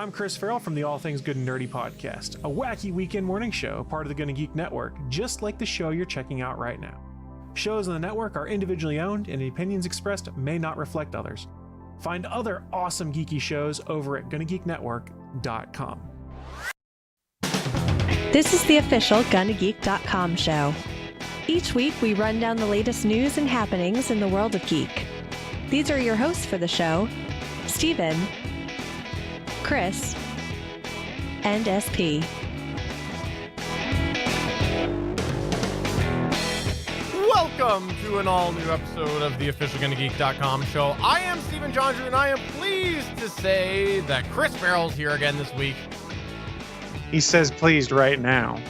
I'm Chris Farrell from the All Things Good and Nerdy podcast, a wacky weekend morning show, part of the Gonna Geek Network, just like the show you're checking out right now. Shows on the network are individually owned, and the opinions expressed may not reflect others. Find other awesome geeky shows over at GonnaGeekNetwork.com. This is the official GonnaGeek.com show. Each week, we run down the latest news and happenings in the world of geek. These are your hosts for the show, Steven, Chris, and SP. Welcome to an all-new episode of the official GonnaGeek.com show. I am Steven Johnson, and I am pleased to say that Chris Farrell's here again this week. He says pleased right now.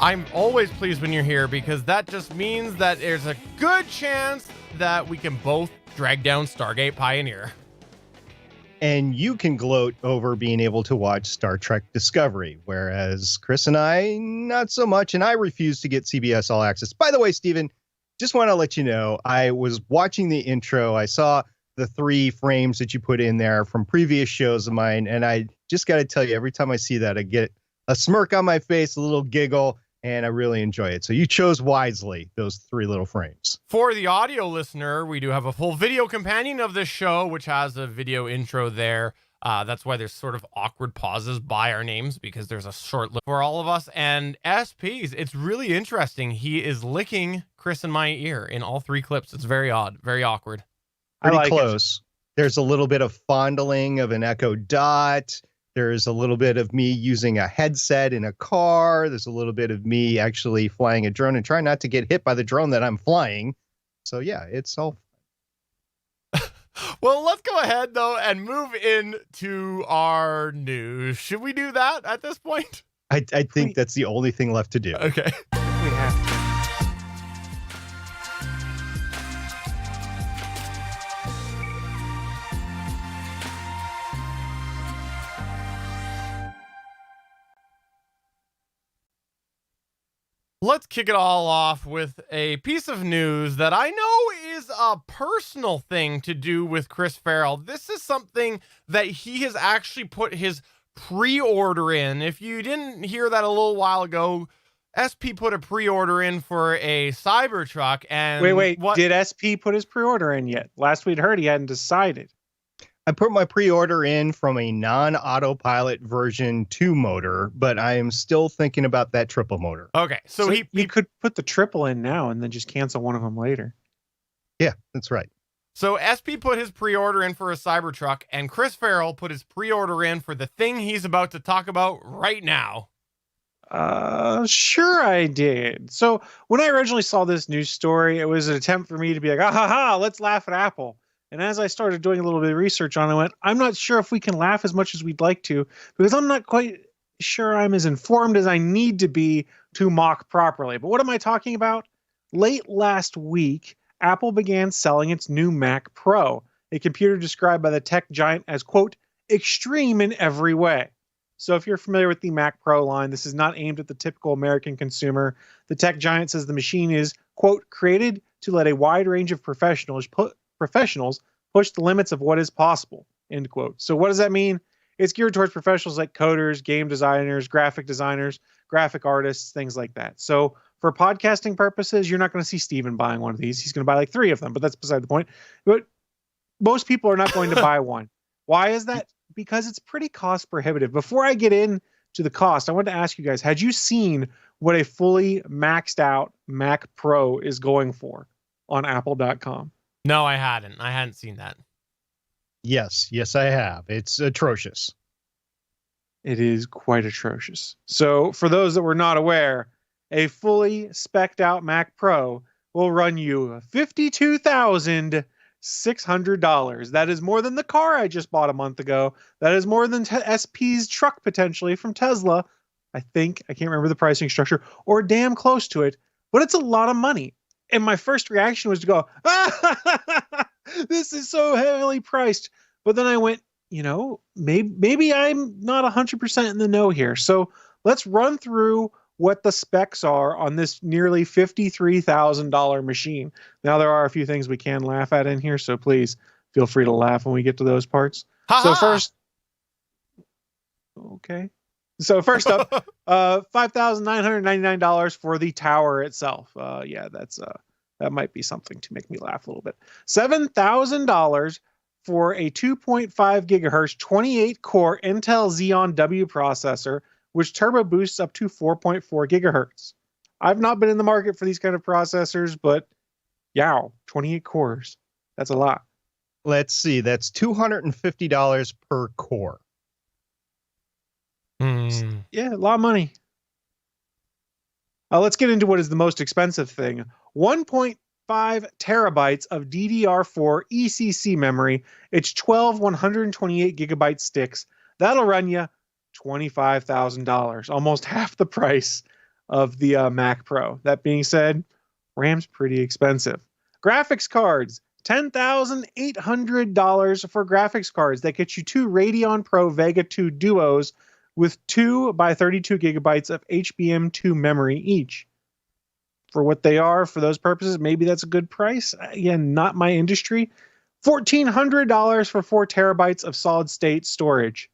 I'm always pleased when you're here because that just means that there's a good chance that we can both drag down Stargate Pioneer. And you can gloat over being able to watch Star Trek Discovery, whereas Chris and I, not so much, and I refuse to get CBS All Access. By the way, Steven, just want to let you know, I was watching the intro. I saw the 3 frames that you put in there from previous shows of mine, and I just got to tell you, every time I see that, I get a smirk on my face, a little giggle, and I really enjoy it. So you chose wisely, those 3 little frames. For the audio listener, we do have a full video companion of this show, which has a video intro there. That's why there's sort of awkward pauses by our names, because there's a short look for all of us. And SP's, it's really interesting. He is licking Chris in my ear in all 3 clips. It's very odd, very awkward. Pretty close. There's a little bit of fondling of an Echo Dot. There's a little bit of me using a headset in a car. There's a little bit of me actually flying a drone and trying not to get hit by the drone that I'm flying. So yeah, it's all. Well, let's go ahead though and move into our news. Should we do that at this point? I think that's the only thing left to do. Okay. We have to. Let's kick it all off with a piece of news that I know is a personal thing to do with Chris Farrell. This is something that he has actually put his pre-order in. If you didn't hear that a little while ago, SP put a pre-order in for a Cybertruck. And Wait, did SP put his pre-order in yet? Last we'd heard he hadn't decided. I put my pre-order in from a non-autopilot version 2 motor, but I am still thinking about that triple motor. Okay, so he could put the triple in now and then just cancel one of them later. Yeah, that's right. So SP put his pre-order in for a Cybertruck, and Chris Farrell put his pre-order in for the thing he's about to talk about right now. Sure I did. So when I originally saw this news story, it was an attempt for me to be like, let's laugh at Apple. And as I started doing a little bit of research on it, I went, I'm not sure if we can laugh as much as we'd like to, because I'm not quite sure I'm as informed as I need to be to mock properly. But what am I talking about? Late last week, Apple began selling its new Mac Pro, a computer described by the tech giant as, quote, extreme in every way. So if you're familiar with the Mac Pro line, this is not aimed at the typical American consumer. The tech giant says the machine is, quote, created to let a wide range of professionals push the limits of what is possible, end quote. So what does that mean? It's geared towards professionals like coders, game designers, graphic artists, things like that. So for podcasting purposes, you're not going to see Steven buying one of these. He's going to buy like 3 of them, but that's beside the point. But most people are not going to buy one. Why is that? Because it's pretty cost prohibitive. Before I get into the cost, I want to ask you guys, had you seen what a fully maxed out Mac Pro is going for on Apple.com? No, I hadn't. I hadn't seen that. Yes, I have. It's atrocious. It is quite atrocious. So for those that were not aware, a fully spec'd out Mac Pro will run you $52,600. That is more than the car I just bought a month ago. That is more than SP's truck potentially from Tesla. I think, I can't remember the pricing structure, or damn close to it, but it's a lot of money. And my first reaction was to go, this is so heavily priced. But then I went, maybe I'm not 100% in the know here. So let's run through what the specs are on this nearly $53,000 machine. Now, there are a few things we can laugh at in here, so please feel free to laugh when we get to those parts. Ha-ha! So first, Okay. So first up, $5,999 for the tower itself. Yeah, that might be something to make me laugh a little bit. $7,000 for a 2.5 gigahertz 28-core Intel Xeon W processor, which turbo boosts up to 4.4 gigahertz. I've not been in the market for these kind of processors, but yow, 28 cores. That's a lot. Let's see. That's $250 per core. Yeah, a lot of money. Let's get into what is the most expensive thing. 1.5 terabytes of DDR4 ECC memory. It's 12 128 gigabyte sticks. That'll run you $25,000, almost half the price of the Mac Pro. That being said, RAM's pretty expensive. Graphics cards, $10,800 for graphics cards. That gets you 2 Radeon Pro Vega 2 Duos with 2 by 32 gigabytes of HBM2 memory each. For what they are, for those purposes, maybe that's a good price. Again, not my industry. $1,400 for 4 terabytes of solid state storage.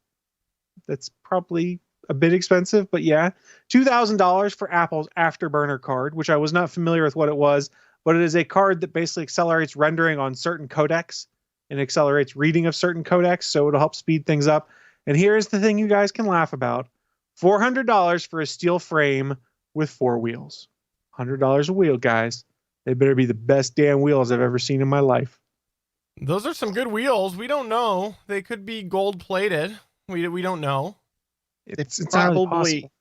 That's probably a bit expensive, but yeah. $2,000 for Apple's Afterburner card, which I was not familiar with what it was, but it is a card that basically accelerates rendering on certain codecs and accelerates reading of certain codecs, so it'll help speed things up. And here's the thing you guys can laugh about. $400 for a steel frame with 4 wheels. $100 a wheel, guys. They better be the best damn wheels I've ever seen in my life. Those are some good wheels. We don't know. They could be gold plated. We don't know. It's probably possible.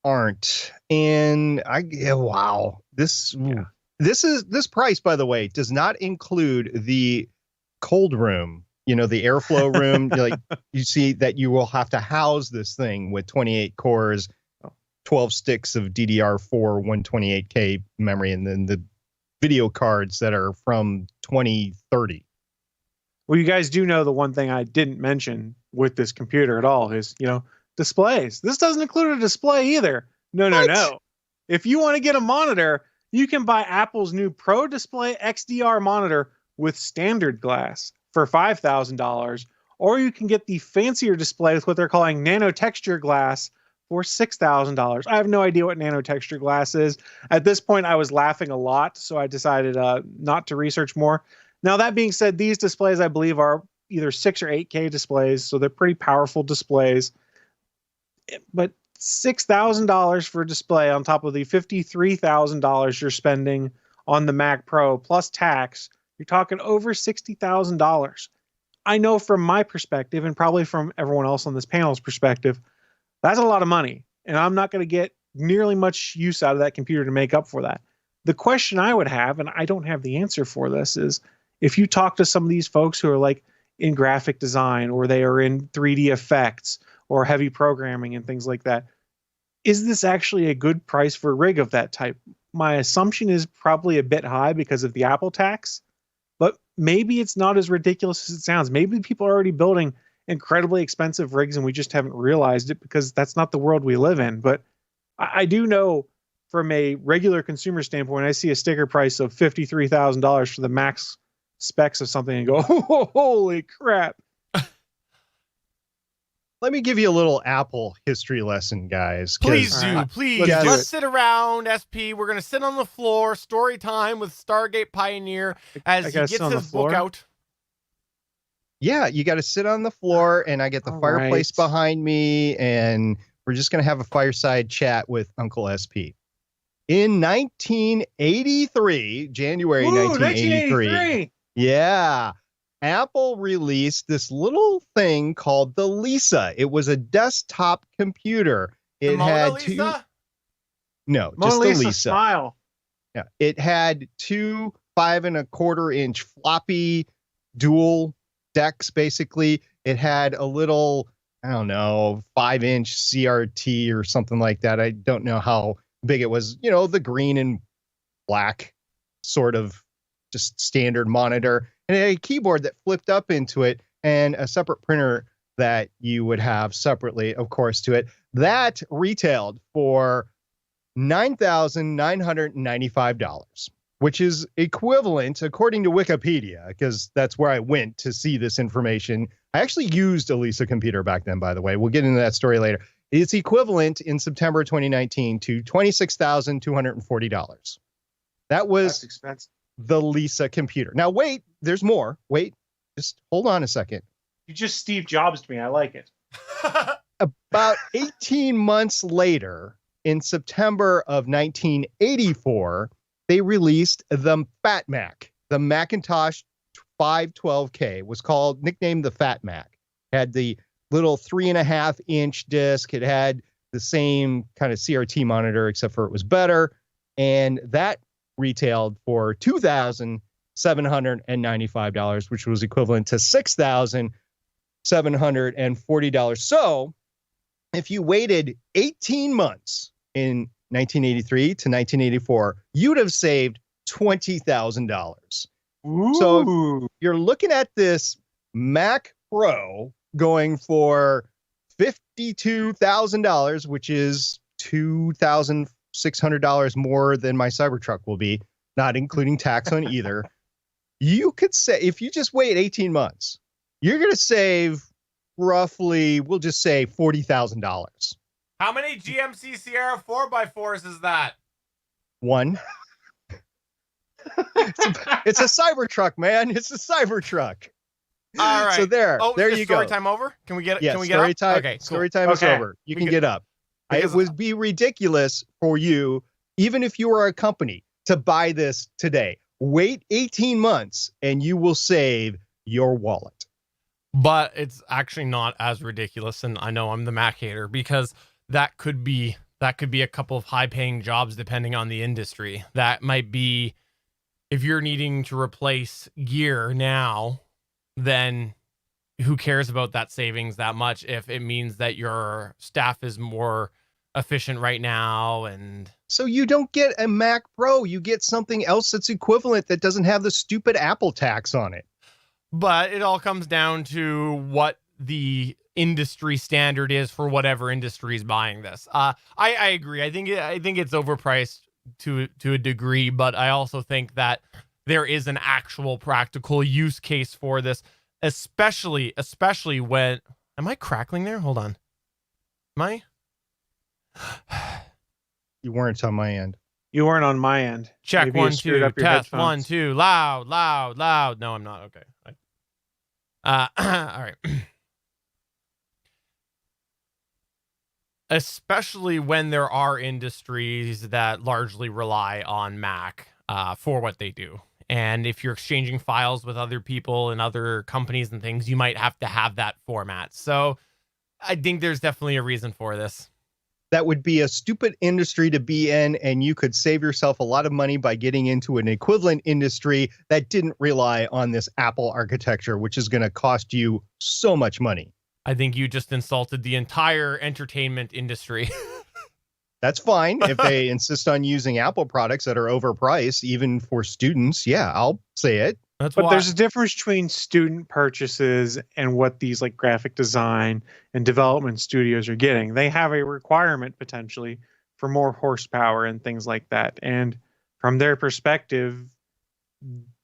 Aren't. And wow. This price, by the way, does not include the cold room. The airflow room. Like, you see that you will have to house this thing with 28 cores, 12 sticks of DDR4 128K memory, and then the video cards that are from 2030. Well, you guys do know the one thing I didn't mention with this computer at all is, displays. This doesn't include a display either. No. If you want to get a monitor, you can buy Apple's new Pro Display XDR monitor with standard glass for $5,000, or you can get the fancier display with what they're calling nano texture glass for $6,000. I have no idea what nano texture glass is. At this point, I was laughing a lot, so I decided not to research more. Now, that being said, these displays, I believe, are either 6 or 8K displays, so they're pretty powerful displays. But $6,000 for a display on top of the $53,000 you're spending on the Mac Pro plus tax, you're talking over $60,000. I know from my perspective, and probably from everyone else on this panel's perspective, that's a lot of money, and I'm not going to get nearly much use out of that computer to make up for that. The question I would have, and I don't have the answer for this, is if you talk to some of these folks who are like in graphic design, or they are in 3D effects or heavy programming and things like that, is this actually a good price for a rig of that type? My assumption is probably a bit high because of the Apple tax, but maybe it's not as ridiculous as it sounds. Maybe people are already building incredibly expensive rigs and we just haven't realized it because that's not the world we live in. But I do know from a regular consumer standpoint, I see a sticker price of $53,000 for the max specs of something and go, oh, holy crap. Let me give you a little Apple history lesson, guys. Please do. Right, Please. Let's sit around, SP. We're going to sit on the floor. Story time with Stargate Pioneer as he gets his book out. Yeah, you got to sit on the floor, and I get the fireplace behind me, and we're just going to have a fireside chat with Uncle SP. In 1983, January 1983, yeah, Apple released this little thing called the Lisa. It was a desktop computer. It had Lisa? No, Mona just Lisa the Lisa. Smile. Yeah, it had 2 5.25-inch floppy dual decks. Basically, it had a little, 5-inch CRT or something like that. I don't know how big it was. The green and black sort of just standard monitor, and it had a keyboard that flipped up into it, and a separate printer that you would have separately, of course, to it. That retailed for $9,995. which is equivalent, according to Wikipedia, because that's where I went to see this information. I actually used a Lisa computer back then, by the way. We'll get into that story later. It's equivalent in September 2019 to $26,240. That was That's expensive. the Lisa computer. Now, wait, there's more. Wait, just hold on a second. You just Steve Jobs me. I like it. About 18 months later, in September of 1984, they released the Fat Mac. The Macintosh 512K was nicknamed the Fat Mac. Had the little 3.5-inch disc. It had the same kind of CRT monitor, except for it was better. And that retailed for $2,795, which was equivalent to $6,740. So if you waited 18 months in 1983 to 1984, you'd have saved $20,000. So you're looking at this Mac Pro going for $52,000, which is $2,600 more than my Cybertruck will be, not including tax on either. You could say, if you just wait 18 months, you're going to save roughly, we'll just say $40,000. How many GMC Sierra 4x4s is that? One. It's a Cybertruck, man. It's a Cybertruck. All right. So there is you story go. time over? Can we get? Yeah, can we story get time. up? Okay. Cool. Story time is over. You can get up. It would be ridiculous for you, even if you were a company, to buy this today. Wait 18 months and you will save your wallet. But it's actually not as ridiculous, and I know I'm the Mac hater, because that could be a couple of high-paying jobs depending on the industry. That might be, if you're needing to replace gear now, then who cares about that savings that much if it means that your staff is more efficient right now? And so you don't get a Mac Pro, you get something else that's equivalent that doesn't have the stupid Apple tax on it. But it all comes down to what the industry standard is for whatever industry is buying this. I agree. I think it's overpriced to a degree, but I also think that there is an actual practical use case for this, especially when, am I crackling there? Hold on. Am I? You weren't on my end. You weren't on my end. Check. Maybe 1 you screwed 2 up your test. headphones. 1 2 loud. No, I'm not. Okay. All right. Especially when there are industries that largely rely on Mac for what they do. And if you're exchanging files with other people and other companies and things, you might have to have that format. So I think there's definitely a reason for this. That would be a stupid industry to be in, and you could save yourself a lot of money by getting into an equivalent industry that didn't rely on this Apple architecture, which is going to cost you so much money. I think you just insulted the entire entertainment industry. That's fine if they insist on using Apple products that are overpriced, even for students. Yeah, I'll say it. But there's a difference between student purchases and what these like graphic design and development studios are getting. They have a requirement potentially for more horsepower and things like that. And from their perspective,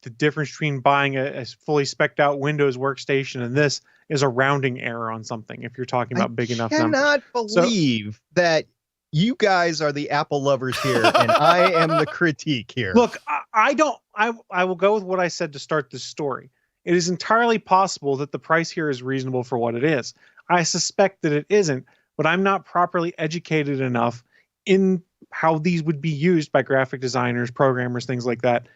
the difference between buying a fully spec'd out Windows workstation and this is a rounding error on something. If you're talking about big enough numbers. I cannot believe that you guys are the Apple lovers here, and I am the critique here. Look, I will go with what I said to start this story. It is entirely possible that the price here is reasonable for what it is. I suspect that it isn't, but I'm not properly educated enough in how these would be used by graphic designers, programmers, things like that,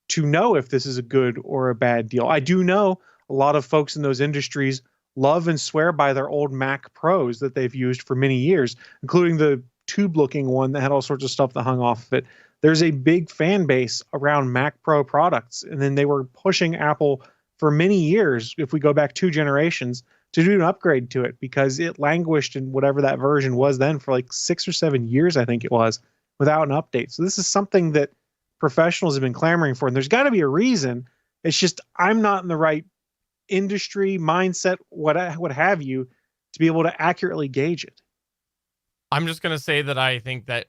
to know if this is a good or a bad deal. I do know a lot of folks in those industries love and swear by their old Mac Pros that they've used for many years, including the tube-looking one that had all sorts of stuff that hung off of it. There's a big fan base around Mac Pro products, and then they were pushing Apple for many years, if we go back 2 generations, to do an upgrade to it because it languished in whatever that version was then for like 6 or 7 years, I think it was, without an update. So this is something that professionals have been clamoring for, and there's got to be a reason. It's just I'm not in the right industry mindset, what have you, to be able to accurately gauge it. I'm just going to say that I think that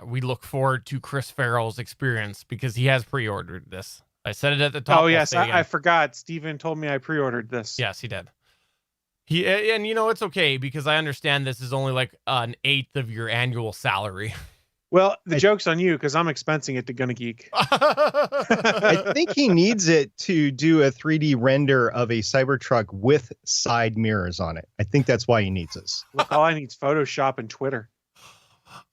we look forward to Chris Farrell's experience because he has pre-ordered this. I said it at the top. Oh, yes. I forgot. Steven told me I pre-ordered this. Yes, he did. And it's okay because I understand this is only like an 1/8 of your annual salary. Well, the joke's on you because I'm expensing it to Gonna Geek. I think he needs it to do a 3D render of a Cybertruck with side mirrors on it. I think that's why he needs this. Look, all I need is Photoshop and Twitter.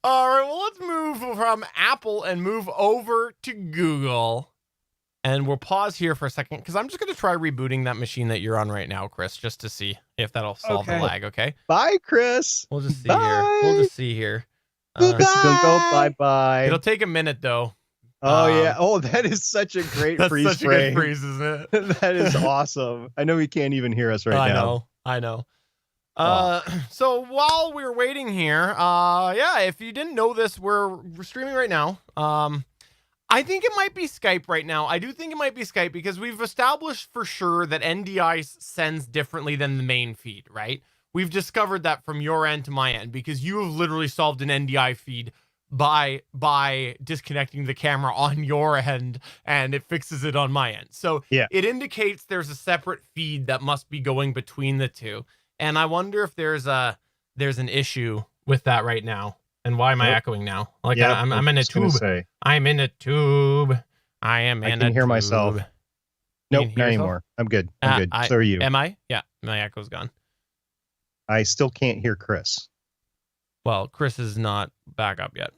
All right, well, let's move from Apple and move over to Google. And we'll pause here for a second because I'm just going to try rebooting that machine that you're on right now, Chris, just to see if that'll solve the lag, okay? Bye, Chris. We'll just see Bye. here. We'll just see here. Chris is gonna go bye-bye. It'll take a minute, though. Oh, yeah. Oh, that is such a great That's freeze such a frame. good freeze, isn't it? That is awesome. I know he can't even hear us right now. I know. So while we're waiting here, if you didn't know this, we're streaming right now. I think it might be Skype right now. I do think it might be Skype because we've established for sure that NDI sends differently than the main feed, right? We've discovered that from your end to my end because you have literally solved an NDI feed by disconnecting the camera on your end and it fixes it on my end. So yeah, it indicates there's a separate feed that must be going between the two. And I wonder if there's an issue with that right now. And why am I echoing now? Like I'm in a tube. I'm in a tube. I am in a tube. I can hear myself. Nope, not anymore. I'm good. I'm good. So are you. Am I? Yeah, my echo's gone. I still can't hear Chris. Well, Chris is not back up yet.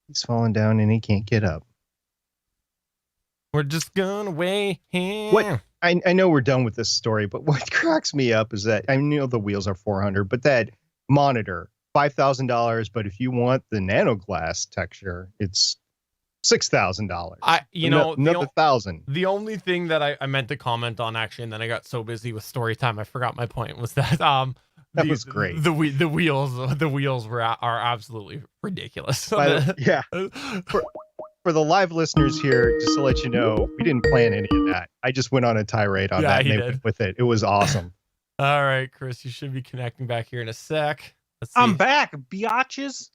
He's falling down and he can't get up. We're just gonna wait here. What? I know we're done with this story, but what cracks me up is that I know the wheels are $400, but that monitor $5,000. But if you want the nanoglass texture, it's $6,000. Another $1,000. The only thing that I meant to comment on actually, and then I got so busy with story time, I forgot my point. Was that that was great. The wheels are absolutely ridiculous. Yeah. For the live listeners here, just to let you know, we didn't plan any of that. I just went on a tirade on that and they went with it. It was awesome. All right, Chris, you should be connecting back here in a sec. Let's see. I'm back, biatches.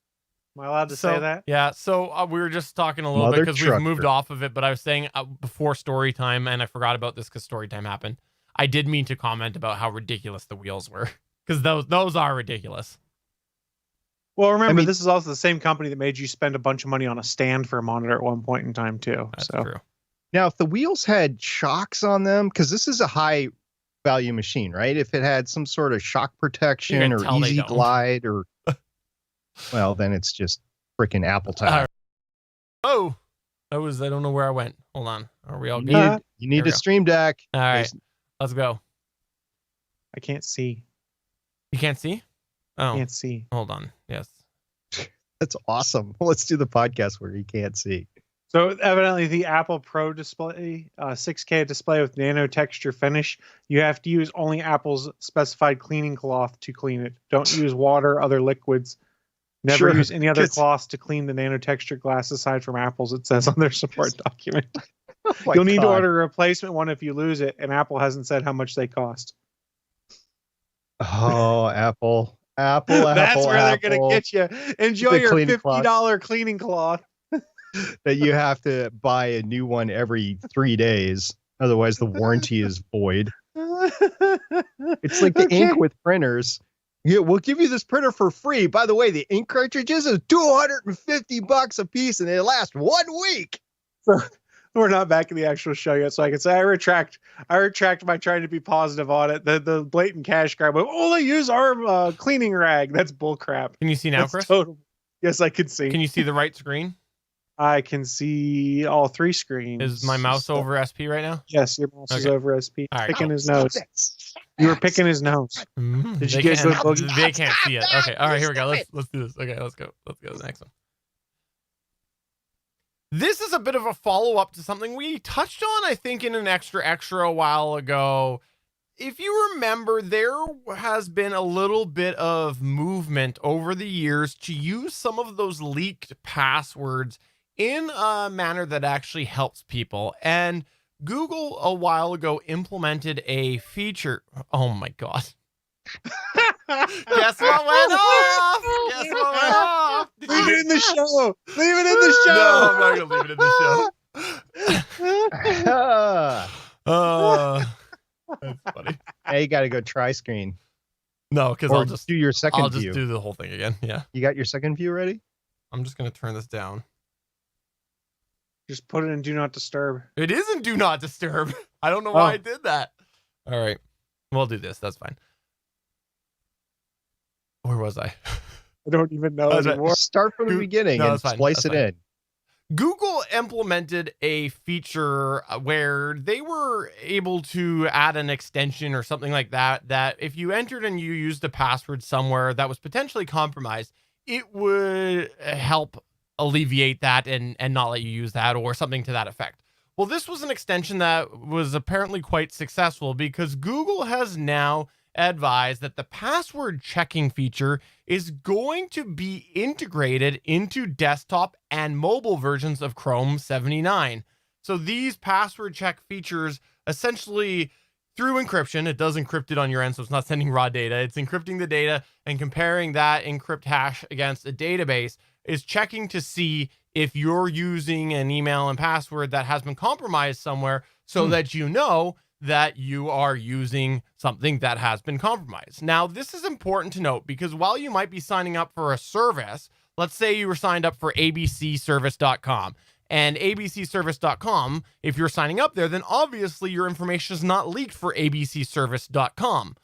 Am I allowed to say that? Yeah, so we were just talking a little bit because we've moved off of it, but I was saying before story time, and I forgot about this because story time happened. I did mean to comment about how ridiculous the wheels were because those are ridiculous. Well, remember, this is also the same company that made you spend a bunch of money on a stand for a monitor at one point in time, too. That's true. Now, if the wheels had shocks on them, because this is a high value machine, right? If it had some sort of shock protection or easy glide or, well, then it's just freaking Apple time. Oh, I don't know where I went. Hold on. Are we all good? You need a Stream Deck. All right, let's go. I can't see. You can't see? Oh, can't see. Hold on. Yes. That's awesome. Let's do the podcast where you can't see. So evidently the Apple Pro display, 6K display with nano texture finish, you have to use only Apple's specified cleaning cloth to clean it. Don't use water, other liquids. Never use any other cloths to clean the nano texture glass aside from Apple's, it says on their support document. You'll need to order a replacement one if you lose it, and Apple hasn't said how much they cost. Oh, Apple. That's where they're going to get you. Enjoy your $50 cleaning cloth. That you have to buy a new one every 3 days. Otherwise, the warranty is void. It's like the ink with printers. Yeah, we'll give you this printer for free. By the way, the ink cartridges are $250 a piece, and they last 1 week. So we're not back in the actual show yet, so I can say I retract my trying to be positive on it. The blatant cash grab. But only use our cleaning rag. That's bullcrap. Can you see now, Chris? Yes, I can see. Can you see the right screen? I can see all 3 screens. Is my mouse over SP right now? Yes, your mouse is over SP. All right. Picking his nose. You were picking his nose. Did you get good boogie? They can't see it. Okay. All right. Here we go. Let's do this. Okay. Let's go. Let's go to the next one. This is a bit of a follow-up to something we touched on, I think, in an extra a while ago. If you remember, there has been a little bit of movement over the years to use some of those leaked passwords in a manner that actually helps people. And Google a while ago implemented a feature. Oh my God. Guess what went off? Guess what went off? Leave it in the show. Leave it in the show. No, I'm not gonna leave it in the show. That's funny. Hey, you got to go try screen. No, because Or I'll just do your 2nd just view. do the whole thing again. Yeah, You got your 2nd view ready? I'm just gonna turn this down. Just put it in Do Not Disturb. It isn't Do Not Disturb. I don't know why I did that. All right, we'll do this. That's fine. Where was I? I don't even know That's right. anymore. Start from the beginning No, and that's fine. splice That's it fine. in. Google implemented a feature where they were able to add an extension or something like that, that if you entered and you used a password somewhere that was potentially compromised, it would help alleviate that and not let you use that or something to that effect. Well, this was an extension that was apparently quite successful because Google has now advised that the password checking feature is going to be integrated into desktop and mobile versions of Chrome 79. So these password check features essentially, through encryption, it does encrypt it on your end, so it's not sending raw data. It's encrypting the data and comparing that encrypt hash against a database, is checking to see if you're using an email and password that has been compromised somewhere so that you know that you are using something that has been compromised. Now, this is important to note because while you might be signing up for a service, let's say you were signed up for abcservice.com, and abcservice.com, if you're signing up there, then obviously your information is not leaked for abcservice.com.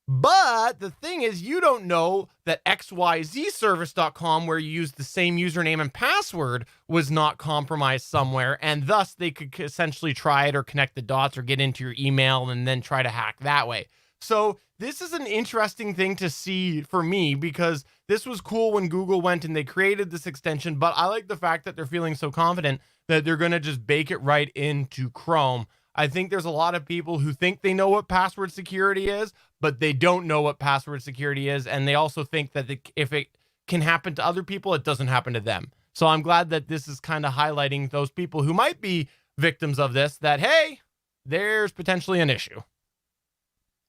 But the thing is, you don't know that xyzservice.com, where you use the same username and password, was not compromised somewhere, and thus they could essentially try it or connect the dots or get into your email and then try to hack that way. So this is an interesting thing to see for me because this was cool when Google went and they created this extension, but I like the fact that they're feeling so confident that they're going to just bake it right into Chrome. I think there's a lot of people who think they know what password security is, but they don't know what password security is. And they also think that if it can happen to other people, it doesn't happen to them. So I'm glad that this is kind of highlighting those people who might be victims of this, that, hey, there's potentially an issue.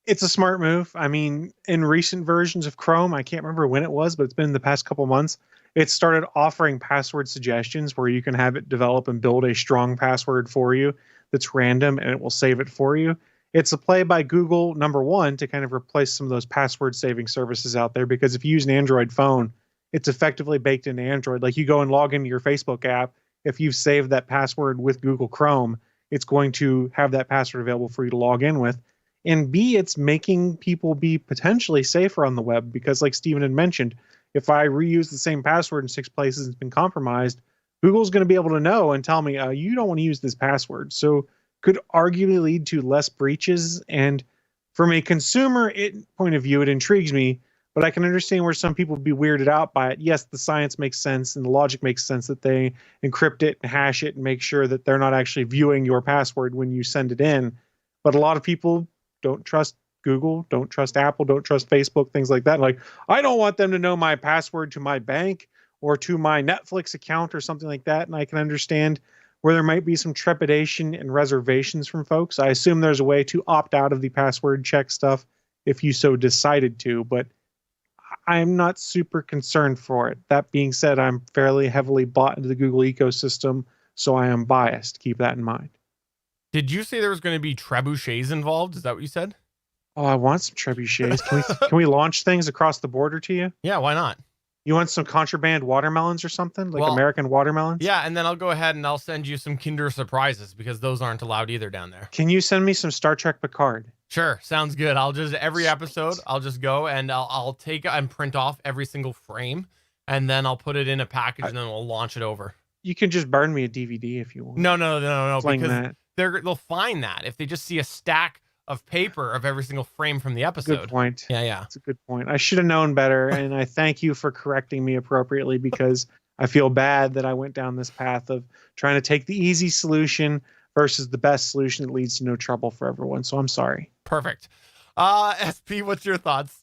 It's a smart move. I mean, in recent versions of Chrome, I can't remember when it was, but it's been in the past couple months, it started offering password suggestions where you can have it develop and build a strong password for you that's random and it will save it for you. It's a play by Google, number one, to kind of replace some of those password saving services out there, because if you use an Android phone, it's effectively baked into Android. Like you go and log into your Facebook app, if you've saved that password with Google Chrome, it's going to have that password available for you to log in with. And B, it's making people be potentially safer on the web because, like Steven had mentioned, if I reuse the same password in 6 places and it's been compromised, Google's going to be able to know and tell me, you don't want to use this password. So could arguably lead to less breaches. And from a consumer point of view, it intrigues me, but I can understand where some people would be weirded out by it. Yes, the science makes sense and the logic makes sense that they encrypt it and hash it and make sure that they're not actually viewing your password when you send it in. But a lot of people don't trust Google, don't trust Apple, don't trust Facebook, things like that. Like, I don't want them to know my password to my bank or to my Netflix account or something like that. And I can understand where there might be some trepidation and reservations from folks. I assume there's a way to opt out of the password check stuff if you so decided to, but I'm not super concerned for it. That being said, I'm fairly heavily bought into the Google ecosystem, so I am biased. Keep that in mind. Did you say there was going to be trebuchets involved? Is that what you said? Oh, I want some trebuchets. Can we launch things across the border to you? Yeah, why not? You want some contraband watermelons or something? Like Well, American watermelons? Yeah, and then I'll go ahead and I'll send you some Kinder Surprises because those aren't allowed either down there. Can you send me some Star Trek Picard? Sure, sounds good. I'll just every episode I'll just go and I'll take and print off every single frame, and then I'll put it in a package and then we'll launch it over. You can just burn me a DVD if you want. No, Fling because that. they'll find that if they just see a stack of paper of every single frame from the episode. Good point. Yeah. That's a good point. I should have known better, and I thank you for correcting me appropriately because I feel bad that I went down this path of trying to take the easy solution versus the best solution that leads to no trouble for everyone. So I'm sorry. Perfect. SP, what's your thoughts?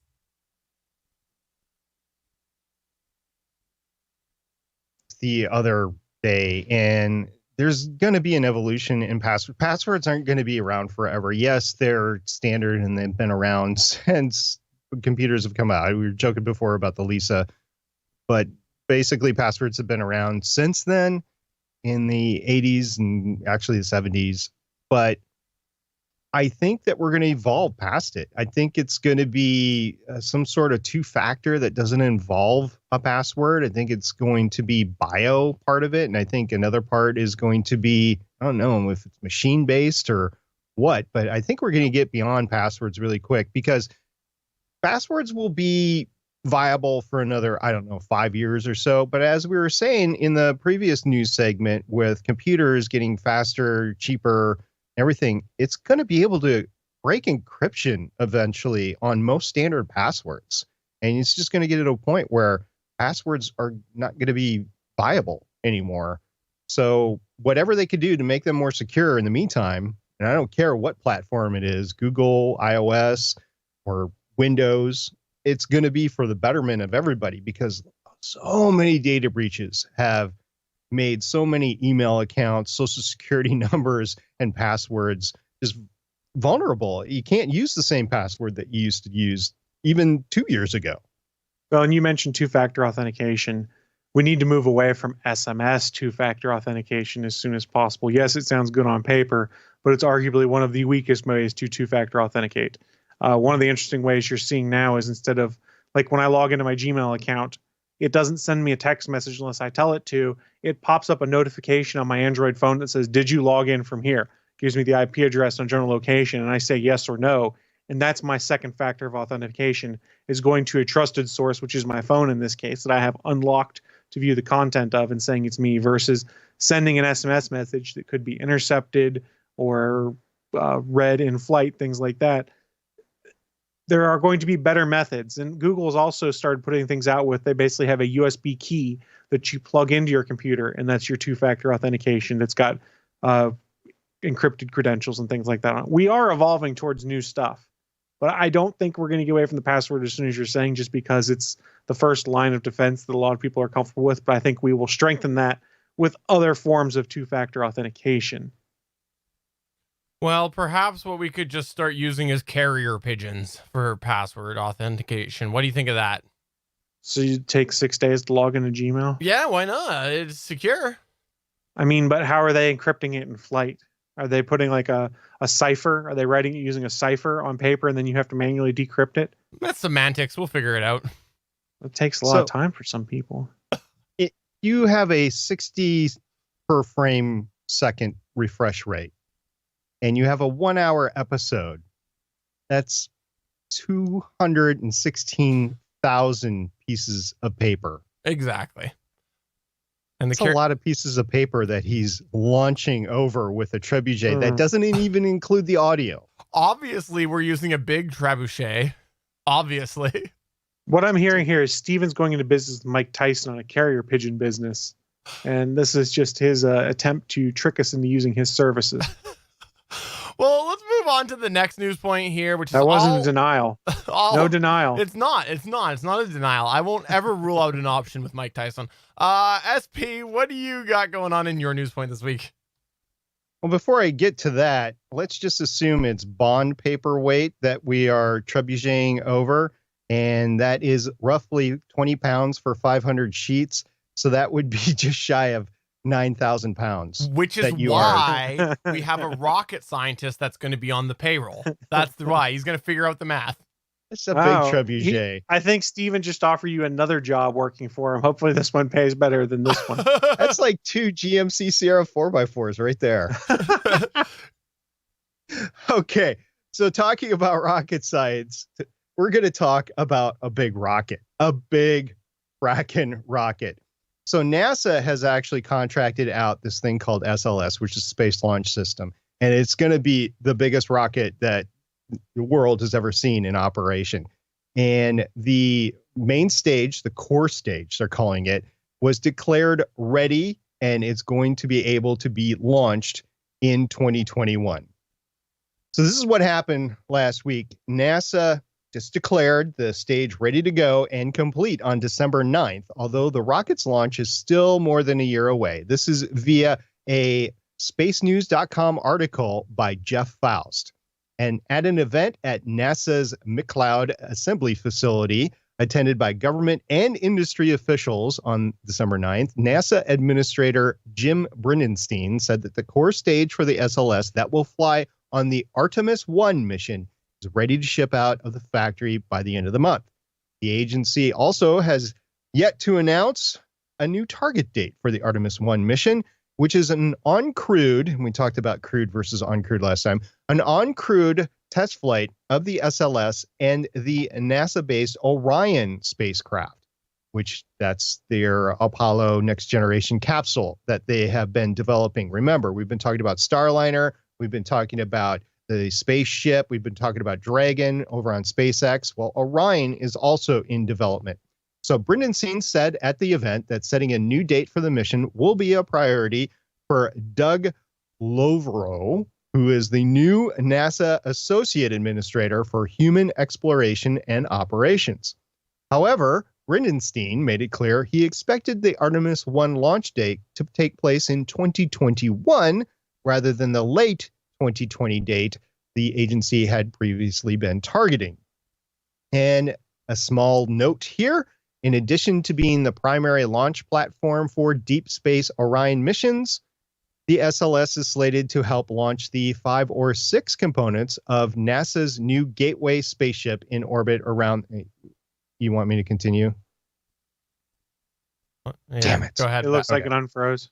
The other day, and there's going to be an evolution in passwords. Passwords aren't going to be around forever. Yes, they're standard and they've been around since computers have come out. We were joking before about the Lisa, but basically passwords have been around since then in the 80s and actually the 70s. But I think that we're going to evolve past it. I think it's going to be some sort of two-factor that doesn't involve a password. I think it's going to be bio part of it. And I think another part is going to be, I don't know if it's machine-based or what, but I think we're going to get beyond passwords really quick, because passwords will be viable for another, 5 years or so. But as we were saying in the previous news segment, with computers getting faster, cheaper, everything, it's going to be able to break encryption eventually on most standard passwords. And it's just going to get to a point where passwords are not going to be viable anymore. So whatever they could do to make them more secure in the meantime, and I don't care what platform it is, Google, iOS, or Windows, it's going to be for the betterment of everybody, because so many data breaches have made so many email accounts, social security numbers, and passwords just vulnerable. You can't use the same password that you used to use even 2 years ago. Well, and you mentioned two-factor authentication. We need to move away from SMS two-factor authentication as soon as possible. Yes, it sounds good on paper, but it's arguably one of the weakest ways to two-factor authenticate. One of the interesting ways you're seeing now is, instead of, like, when I log into my Gmail account, it doesn't send me a text message unless I tell it to. It pops up a notification on my Android phone that says, "Did you log in from here?" Gives me the IP address and general location, and I say yes or no. And that's my second factor of authentication, is going to a trusted source, which is my phone in this case, that I have unlocked to view the content of, and saying it's me, versus sending an SMS message that could be intercepted or read in flight, things like that. There are going to be better methods. And Google has also started putting things out with, they basically have a USB key that you plug into your computer, and that's your two-factor authentication that's got encrypted credentials and things like that on it. We are evolving towards new stuff, but I don't think we're going to get away from the password as soon as you're saying, just because it's the first line of defense that a lot of people are comfortable with. But I think we will strengthen that with other forms of two-factor authentication. Well, perhaps what we could just start using is carrier pigeons for password authentication. What do you think of that? So you take 6 days to log into Gmail? Yeah, why not? It's secure. I mean, but how are they encrypting it in flight? Are they putting like a cipher? Are they writing it using a cipher on paper, and then you have to manually decrypt it? That's semantics. We'll figure it out. It takes a lot of time for some people. You have a 60 per frame second refresh rate, and you have a 1 hour episode. That's 216,000 pieces of paper. Exactly. And That's a lot of pieces of paper that he's launching over with a trebuchet that doesn't even include the audio. Obviously, we're using a big trebuchet. Obviously. What I'm hearing here is Steven's going into business with Mike Tyson on a carrier pigeon business. And this is just his attempt to trick us into using his services. Well, let's move on to the next news point here, which that wasn't a denial. No denial. It's not a denial. I won't ever rule out an option with Mike Tyson. SP, what do you got going on in your news point this week? Well, before I get to that, let's just assume it's bond paper weight that we are trebucheting over, and that is roughly 20 pounds for 500 sheets. So that would be just shy of 9,000 pounds. Which is why we have a rocket scientist that's going to be on the payroll. That's why. He's going to figure out the math. It's a big trebuchet. I think Steven just offered you another job working for him. Hopefully this one pays better than this one. That's like 2 GMC Sierra 4x4s right there. Okay, so talking about rocket science, we're going to talk about a big rocket, a big fracking rocket. So NASA has actually contracted out this thing called SLS, which is Space Launch System. And it's going to be the biggest rocket that the world has ever seen in operation. And the main stage, the core stage, they're calling it, was declared ready, and it's going to be able to be launched in 2021. So this is what happened last week. NASA just declared the stage ready to go and complete on December 9th, although the rocket's launch is still more than a year away. This is via a spacenews.com article by Jeff Faust. And at an event at NASA's McCloud Assembly Facility, attended by government and industry officials on December 9th, NASA Administrator Jim Bridenstine said that the core stage for the SLS that will fly on the Artemis 1 mission is ready to ship out of the factory by the end of the month. The agency also has yet to announce a new target date for the Artemis 1 mission, which is an uncrewed, and we talked about crewed versus uncrewed last time, an uncrewed test flight of the SLS and the NASA-based Orion spacecraft, which that's their Apollo next generation capsule that they have been developing. Remember, we've been talking about Starliner, we've been talking about the spaceship, we've been talking about Dragon over on SpaceX. Well, Orion is also in development. So Bridenstine said at the event that setting a new date for the mission will be a priority for Doug Lovro, who is the new NASA Associate Administrator for Human Exploration and Operations. However, Bridenstine made it clear he expected the Artemis 1 launch date to take place in 2021 rather than the late 2020 date the agency had previously been targeting. And a small note here, in addition to being the primary launch platform for deep space Orion missions, the SLS is slated to help launch the 5 or 6 components of NASA's new Gateway spaceship in orbit around. You want me to continue? Yeah, Damn it. Go ahead. It looks like Okay. it unfroze.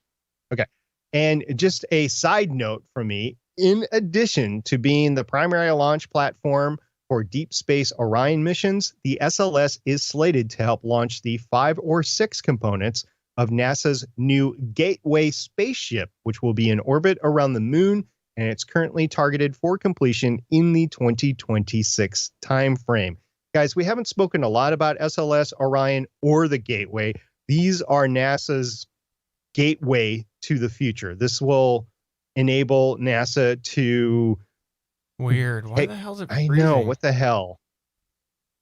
And just a side note from me, in addition to being the primary launch platform for deep space Orion missions, the SLS is slated to help launch the 5 or 6 components of NASA's new Gateway spaceship, which will be in orbit around the moon, and it's currently targeted for completion in the 2026 timeframe. Guys, we haven't spoken a lot about SLS, Orion, or the Gateway. These are NASA's gateway to the future. This will enable NASA to... Weird. Why Hey, the hell is it I freezing? know, what the hell?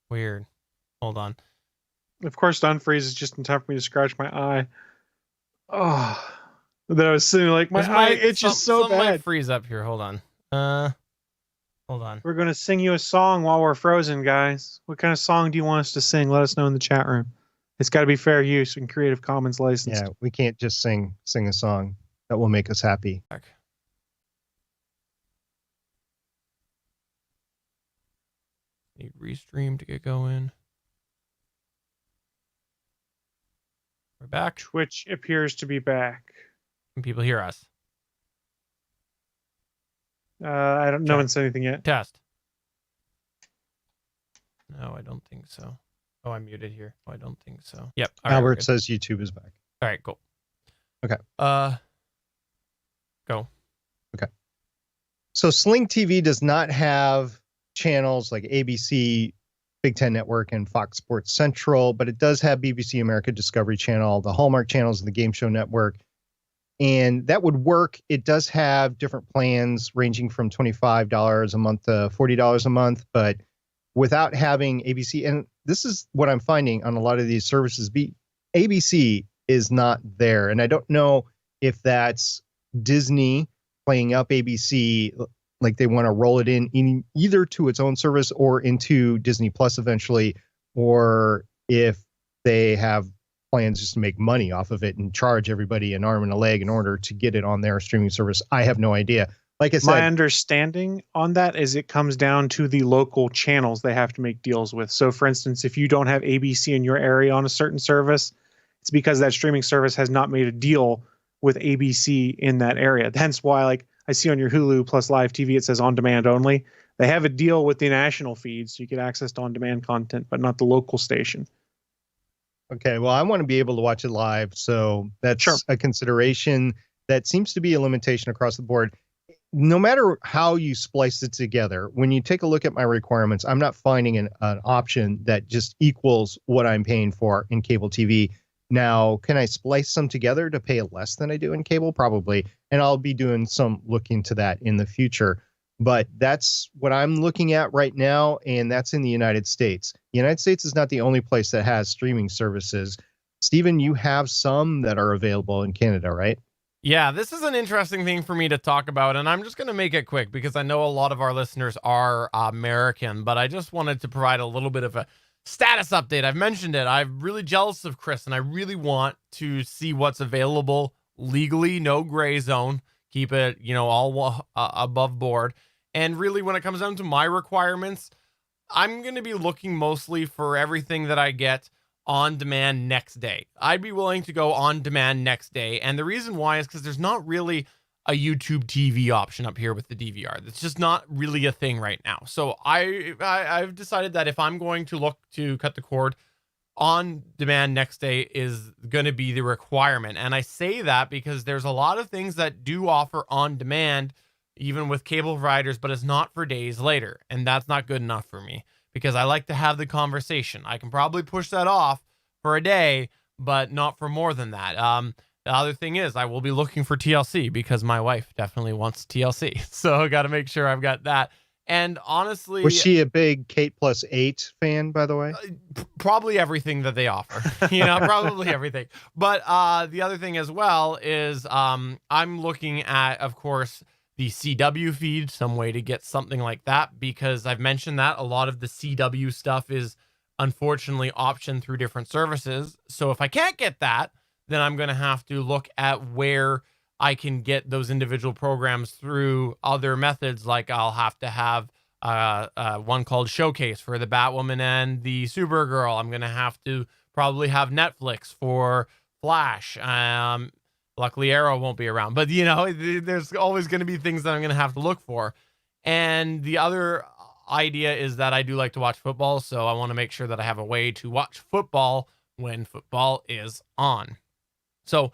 Weird. Hold on. Of course, the unfreeze is just in time for me to scratch my eye. Oh, that I was sitting like my This eye might- itches so something might bad. freeze up here. Hold on. Hold on. We're gonna sing you a song while we're frozen, guys. What kind of song do you want us to sing? Let us know in the chat room. It's got to be fair use and Creative Commons licensed. Yeah, we can't just sing a song that will make us happy. Back. Need restream to get going. We're back. Twitch appears to be back. Can people hear us? I don't. No Check. one said anything yet. Test. No, I don't think so. Oh, I'm muted here. Oh, I don't think so. Yep. All right, we're Albert good. says YouTube is back. All right, cool. Okay. Go. So Sling TV does not have channels like ABC, Big Ten Network, and Fox Sports Central, but it does have BBC America Discovery Channel, the Hallmark channels, and the Game Show Network. And that would work. It does have different plans ranging from $25 a month to $40 a month, but without having ABC, and this is what I'm finding on a lot of these services, ABC is not there. And I don't know if that's Disney playing up ABC, like they want to roll it in either to its own service or into Disney Plus eventually, or if they have plans just to make money off of it and charge everybody an arm and a leg in order to get it on their streaming service. I have no idea. Like I said, My understanding on that is it comes down to the local channels they have to make deals with. So, for instance, if you don't have ABC in your area on a certain service, it's because that streaming service has not made a deal with ABC in that area. Hence why, like, I see on your Hulu plus live TV, it says on demand only. They have a deal with the national feed, so you get access to on demand content, but not the local station. okay, well, I want to be able to watch it live. So that's Sure. a consideration that seems to be a limitation across the board. No matter how you splice it together, when you take a look at my requirements, I'm not finding an option that just equals what I'm paying for in cable TV. Now, can I splice some together to pay less than I do in cable? Probably. And I'll be doing some look into that in the future. But that's what I'm looking at right now, and that's in the United States. The United States is not the only place that has streaming services. Stephen, you have some that are available in Canada, right? Yeah, this is an interesting thing for me to talk about, and I'm just going to make it quick because I know a lot of our listeners are American, but I just wanted to provide a little bit of a status update. I've mentioned it. I'm really jealous of Chris, and I really want to see what's available legally, no gray zone, keep it, all above board. And really, when it comes down to my requirements, I'm going to be looking mostly for everything that I get on demand next day. I'd be willing to go on demand next day. And the reason why is because there's not really a YouTube TV option up here with the DVR. That's just not really a thing right now. So I've decided that if I'm going to look to cut the cord, on demand next day is going to be the requirement. And I say that because there's a lot of things that do offer on demand, even with cable providers, but it's not for days later. And that's not good enough for me, because I like to have the conversation. I can probably push that off for a day, but not for more than that. The other thing is I will be looking for TLC because my wife definitely wants TLC. So I got to make sure I've got that. And honestly, was she a big Kate Plus 8 fan, by the way? Probably everything that they offer, probably everything. But the other thing as well is I'm looking at, of course, the CW feed, some way to get something like that, because I've mentioned that a lot of the CW stuff is unfortunately optioned through different services. So if I can't get that, then I'm going to have to look at where I can get those individual programs through other methods. Like I'll have to have one called Showcase for the Batwoman and the Supergirl. I'm going to have to probably have Netflix for Flash. Luckily Arrow won't be around, but there's always going to be things that I'm going to have to look for. And the other idea is that I do like to watch football. So I want to make sure that I have a way to watch football when football is on. So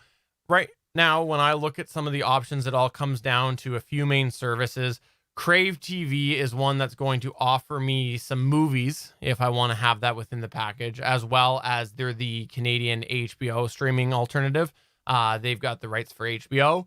right now, when I look at some of the options, it all comes down to a few main services. Crave TV is one that's going to offer me some movies if I want to have that within the package, as well as they're the Canadian HBO streaming alternative. They've got the rights for HBO.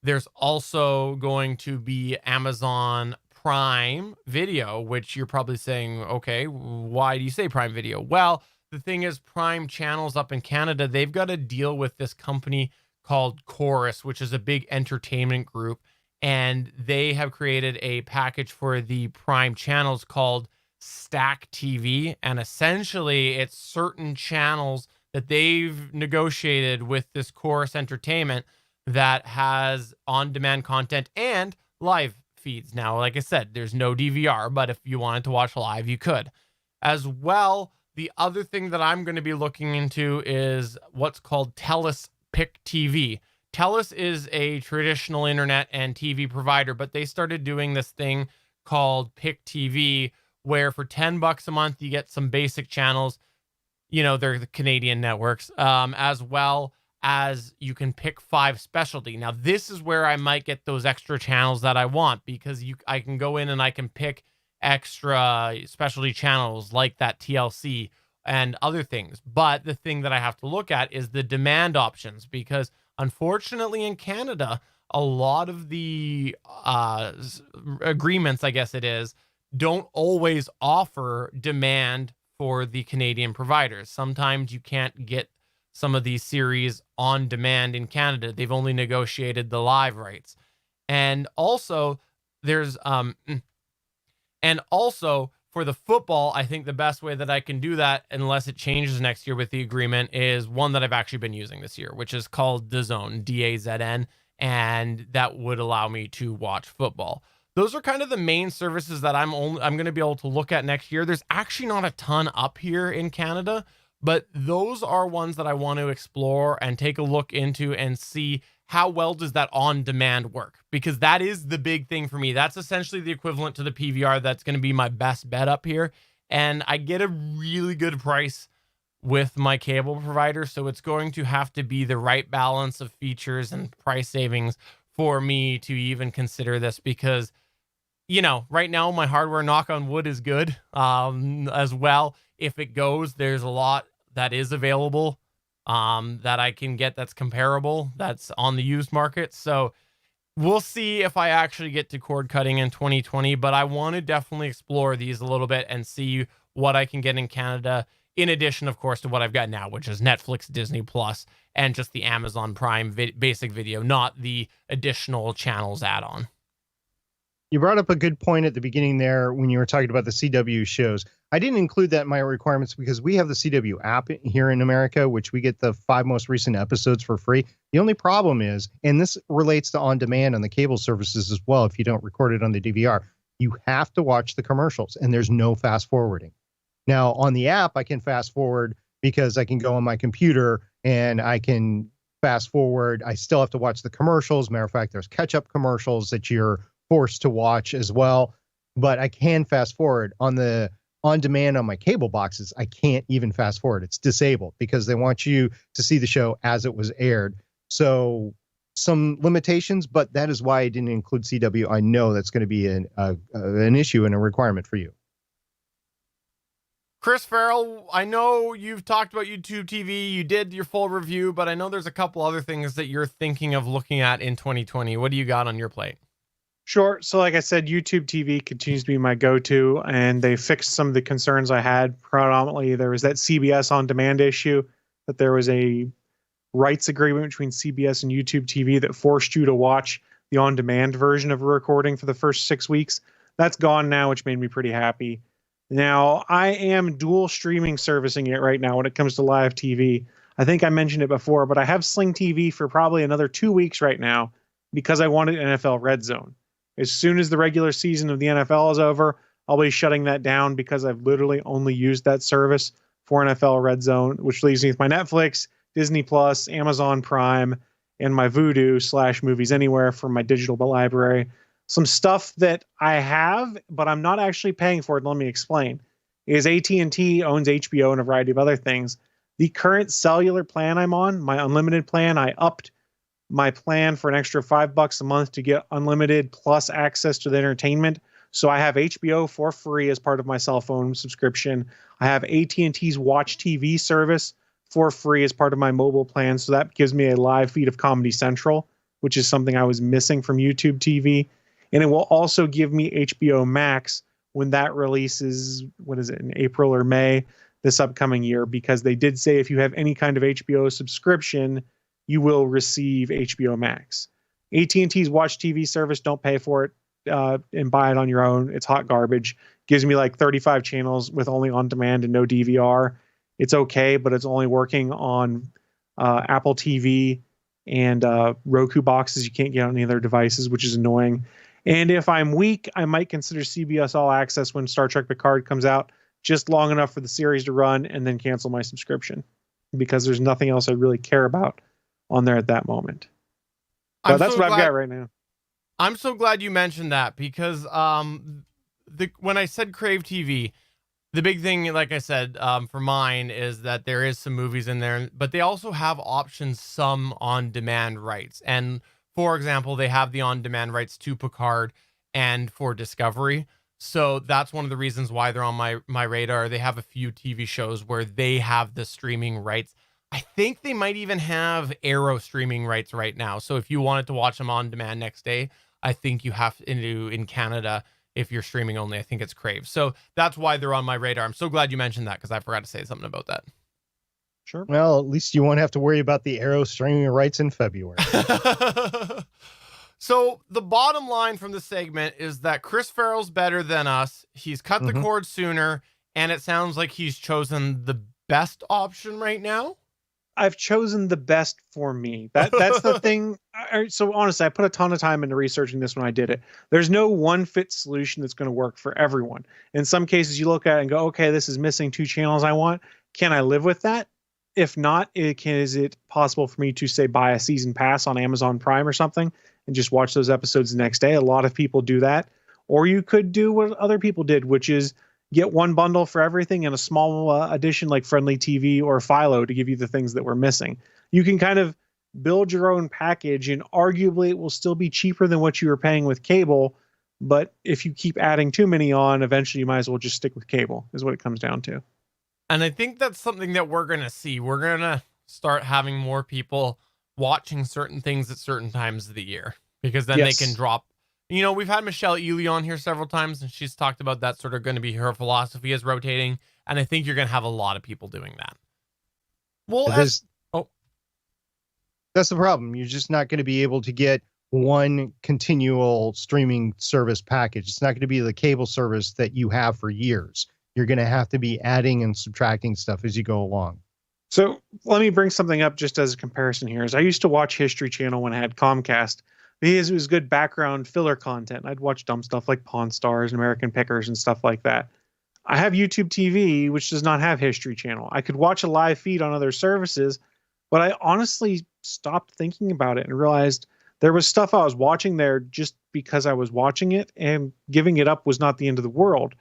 There's also going to be Amazon Prime Video, which you're probably saying, okay, why do you say Prime Video? Well, the thing is, Prime Channels up in Canada, they've got to deal with this company called Chorus, which is a big entertainment group. And they have created a package for the Prime Channels called Stack TV. And essentially, it's certain channels that they've negotiated with this Chorus Entertainment that has on-demand content and live feeds. Now, like I said, there's no DVR, but if you wanted to watch live, you could. As well, the other thing that I'm going to be looking into is what's called TELUS Pick TV. TELUS is a traditional internet and TV provider, but they started doing this thing called Pick TV, where for $10 a month, you get some basic channels. They're the Canadian networks, as well as you can pick 5 specialty. Now, this is where I might get those extra channels that I want, because I can go in and I can pick extra specialty channels like that TLC and other things. But the thing that I have to look at is the demand options, because unfortunately in Canada, a lot of the agreements, I guess it is, don't always offer demand for the Canadian providers. Sometimes you can't get some of these series on demand in Canada. They've only negotiated the live rights. And also there's for the football, I think the best way that I can do that, unless it changes next year with the agreement, is one that I've actually been using this year, which is called DAZN, DAZN, and that would allow me to watch football. Those are kind of the main services that I'm going to be able to look at next year. There's actually not a ton up here in Canada, but those are ones that I want to explore and take a look into and see how well does that on-demand work? Because that is the big thing for me. That's essentially the equivalent to the PVR. That's going to be my best bet up here. And I get a really good price with my cable provider. So it's going to have to be the right balance of features and price savings for me to even consider this, because, right now my hardware, knock on wood, is good as well. If it goes, there's a lot that is available that I can get that's comparable, that's on the used market. So we'll see if I actually get to cord cutting in 2020, but I want to definitely explore these a little bit and see what I can get in Canada in addition, of course, to what I've got now, which is Netflix, Disney Plus, and just the Amazon Prime basic video, not the additional channels add-on. You brought up a good point at the beginning there when you were talking about the CW shows. I didn't include that in my requirements because we have the CW app here in America, which we get the 5 most recent episodes for free. The only problem is, and this relates to on demand on the cable services as well, if you don't record it on the DVR, you have to watch the commercials and there's no fast forwarding. Now on the app, I can fast forward because I can go on my computer and I can fast forward. I still have to watch the commercials. Matter of fact, there's catch-up commercials that you're forced to watch as well, but I can fast forward. On the on demand on my cable boxes, I can't even fast forward. It's disabled because they want you to see the show as it was aired. So some limitations, but that is why I didn't include CW. I know that's going to be an issue and a requirement for you. Chris Farrell, I know you've talked about YouTube TV. You did your full review, but I know there's a couple other things that you're thinking of looking at in 2020. What do you got on your plate? Sure. So like I said, YouTube TV continues to be my go-to, and they fixed some of the concerns I had. Predominantly, there was that CBS on demand issue, that there was a rights agreement between CBS and YouTube TV that forced you to watch the on-demand version of a recording for the first 6 weeks. That's gone now, which made me pretty happy. Now, I am dual streaming servicing it right now when it comes to live TV. I think I mentioned it before, but I have Sling TV for probably another 2 weeks right now because I wanted NFL Red Zone. As soon as the regular season of the NFL is over, I'll be shutting that down because I've literally only used that service for NFL Red Zone, which leaves me with my Netflix, Disney Plus, Amazon Prime, and my Vudu/Movies Anywhere for my digital library. Some stuff that I have, but I'm not actually paying for it. Let me explain. Is AT&T owns HBO and a variety of other things. The current cellular plan I'm on, my unlimited plan, I upped my plan for an extra $5 a month to get unlimited plus access to the entertainment. So I have HBO for free as part of my cell phone subscription. I have AT&T's Watch TV service for free as part of my mobile plan. So that gives me a live feed of Comedy Central, which is something I was missing from YouTube TV. And it will also give me HBO Max when that releases, in April or May this upcoming year, because they did say if you have any kind of HBO subscription, you will receive HBO Max. AT&T's Watch TV service, don't pay for it and buy it on your own. It's hot garbage. Gives me like 35 channels with only on demand and no DVR. It's okay, but it's only working on Apple TV and Roku boxes. You can't get on any other devices, which is annoying. And if I'm weak, I might consider CBS All Access when Star Trek Picard comes out, just long enough for the series to run and then cancel my subscription because there's nothing else I really care about on there at that moment. But that's what I've got right now. I'm so glad you mentioned that because when I said Crave TV, the big thing, like I said, for mine is that there is some movies in there, but they also have options, some on-demand rights. And for example, they have the on-demand rights to Picard and for Discovery. So that's one of the reasons why they're on my radar. They have a few TV shows where they have the streaming rights. I think they might even have Arrow streaming rights right now. So if you wanted to watch them on demand next day, I think you have to in Canada, if you're streaming only, I think it's Crave. So that's why they're on my radar. I'm so glad you mentioned that because I forgot to say something about that. Sure. Well, at least you won't have to worry about the Arrow streaming rights in February. So the bottom line from the segment is that Chris Farrell's better than us. He's cut the cord sooner, and it sounds like he's chosen the best option right now. I've chosen the best for me. That's the thing. So honestly, I put a ton of time into researching this when I did it. There's no one fit solution that's going to work for everyone. In some cases, you look at it and go, okay, this is missing 2 channels I want. Can I live with that? If not, is it possible for me to, say, buy a season pass on Amazon Prime or something and just watch those episodes the next day? A lot of people do that. Or you could do what other people did, which is get one bundle for everything and a small addition like Friendly TV or Philo to give you the things that we're missing. You can kind of build your own package, and arguably it will still be cheaper than what you were paying with cable. But if you keep adding too many on, eventually you might as well just stick with cable, is what it comes down to. And I think that's something that we're going to see. We're going to start having more people watching certain things at certain times of the year, because then they can drop You know, we've had Michelle Ely on here several times, and she's talked about that sort of going to be her philosophy is rotating. And I think you're going to have a lot of people doing that. Well, that's the problem. You're just not going to be able to get one continual streaming service package. It's not going to be the cable service that you have for years. You're going to have to be adding and subtracting stuff as you go along. So let me bring something up just as a comparison here. Is I used to watch History Channel when I had Comcast because it was good background filler content. I'd watch dumb stuff like Pawn Stars and American Pickers and stuff like that. I have YouTube TV, which does not have History Channel. I could watch a live feed on other services, but I honestly stopped thinking about it and realized there was stuff I was watching there just because I was watching it, and giving it up was not the end of the world.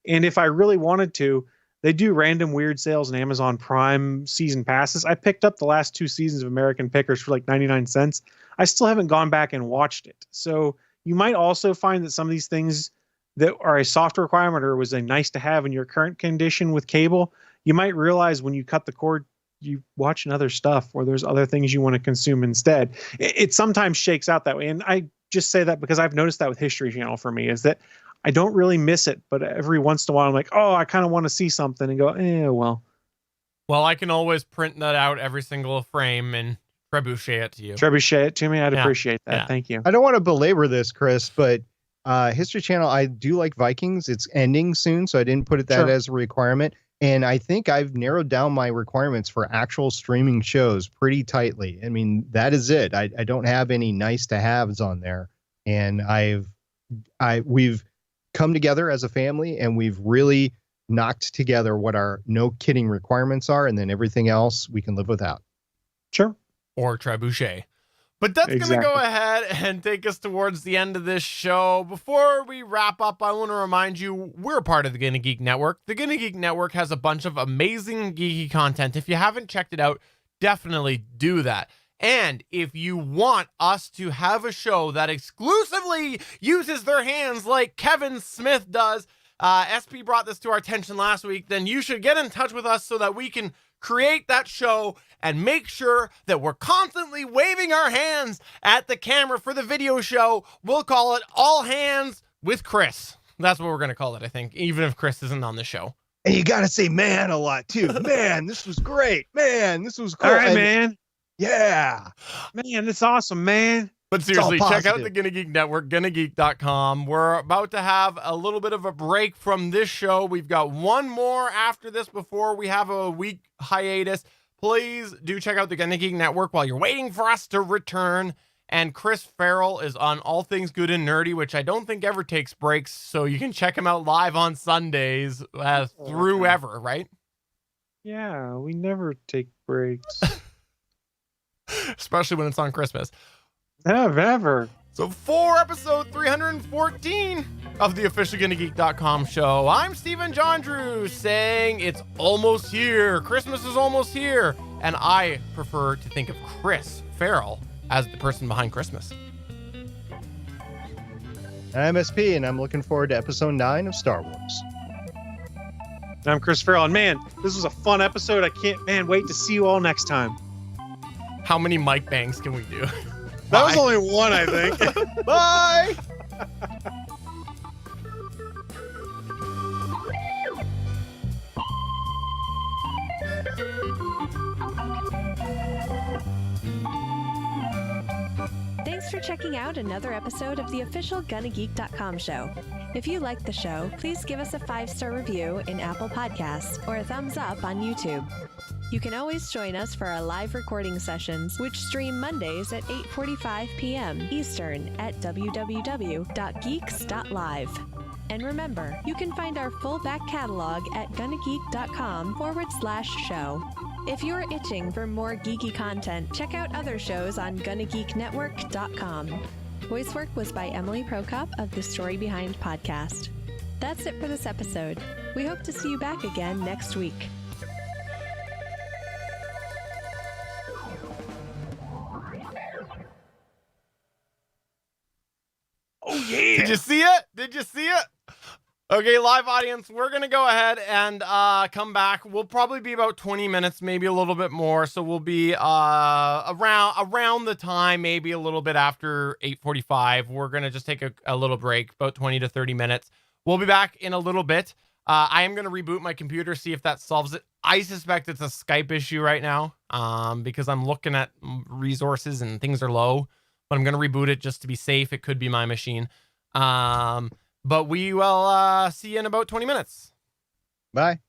And if I really wanted to, they do random weird sales in Amazon Prime season passes. I picked up the last 2 seasons of American Pickers for like 99 cents. I still haven't gone back and watched it. So you might also find that some of these things that are a soft requirement or was a nice to have in your current condition with cable, you might realize when you cut the cord, you watching other stuff or there's other things you want to consume instead. It sometimes shakes out that way. And I just say that because I've noticed that with History Channel for me is that I don't really miss it, but every once in a while I'm like, oh, I kind of want to see something and go, well. Well, I can always print that out every single frame and trebuchet it to you. Trebuchet it to me. I'd appreciate that. Yeah. Thank you. I don't want to belabor this, Chris, but History Channel, I do like Vikings. It's ending soon, so I didn't put that as a requirement. And I think I've narrowed down my requirements for actual streaming shows pretty tightly. I mean, that is it. I don't have any nice to haves on there. And we've come together as a family and we've really knocked together what our no kidding requirements are. And then everything else we can live without. Sure. Or trebuchet. But that's going to go ahead and take us towards the end of this show. Before we wrap up, I want to remind you, we're a part of the Gonna Geek Network. The Gonna Geek Network has a bunch of amazing geeky content. If you haven't checked it out, definitely do that. And if you want us to have a show that exclusively uses their hands like Kevin Smith does, SP brought this to our attention last week, then you should get in touch with us so that we can create that show and make sure that we're constantly waving our hands at the camera for the video show. We'll call it All Hands with Chris. That's what we're going to call it, I think, even if Chris isn't on the show. And you got to say man a lot, too. Man, this was great. Man, this was cool. All right, man. Yeah. Man, it's awesome, man. But seriously, check out the Gonna Geek Network, GonnaGeek.com. We're about to have a little bit of a break from this show. We've got one more after this before we have a week hiatus. Please do check out the Gonna Geek Network while you're waiting for us to return. And Chris Farrell is on All Things Good and Nerdy, which I don't think ever takes breaks. So you can check him out live on Sundays through ever, right? Yeah, we never take breaks. Especially when it's on Christmas. Ever. So for episode 314 of the official GonnaGeek.com show, I'm Stephen John Drew saying it's almost here. Christmas is almost here. And I prefer to think of Chris Farrell as the person behind Christmas. I'm SP, and I'm looking forward to episode 9 of Star Wars. I'm Chris Farrell, and man, this was a fun episode. I can't wait to see you all next time. How many mic bangs can we do? That was only one, I think. Bye! Thanks for checking out another episode of the official GonnaGeek.com show. If you like the show, please give us a 5-star review in Apple Podcasts or a thumbs up on YouTube. You can always join us for our live recording sessions, which stream Mondays at 8:45 p.m. Eastern at www.geeks.live. And remember, you can find our full back catalog at GonnaGeek.com/show. If you're itching for more geeky content, check out other shows on GonnaGeekNetwork.com. Voice work was by Emily Prokop of the Story Behind podcast. That's it for this episode. We hope to see you back again next week. Oh, yeah. Did you see it? Did you see it? Okay, live audience, we're going to go ahead and come back. We'll probably be about 20 minutes, maybe a little bit more. So we'll be around the time, maybe a little bit after 8:45. We're going to just take a little break, about 20 to 30 minutes. We'll be back in a little bit. I am going to reboot my computer, see if that solves it. I suspect it's a Skype issue right now because I'm looking at resources and things are low. But I'm going to reboot it just to be safe. It could be my machine. But we will see you in about 20 minutes. Bye.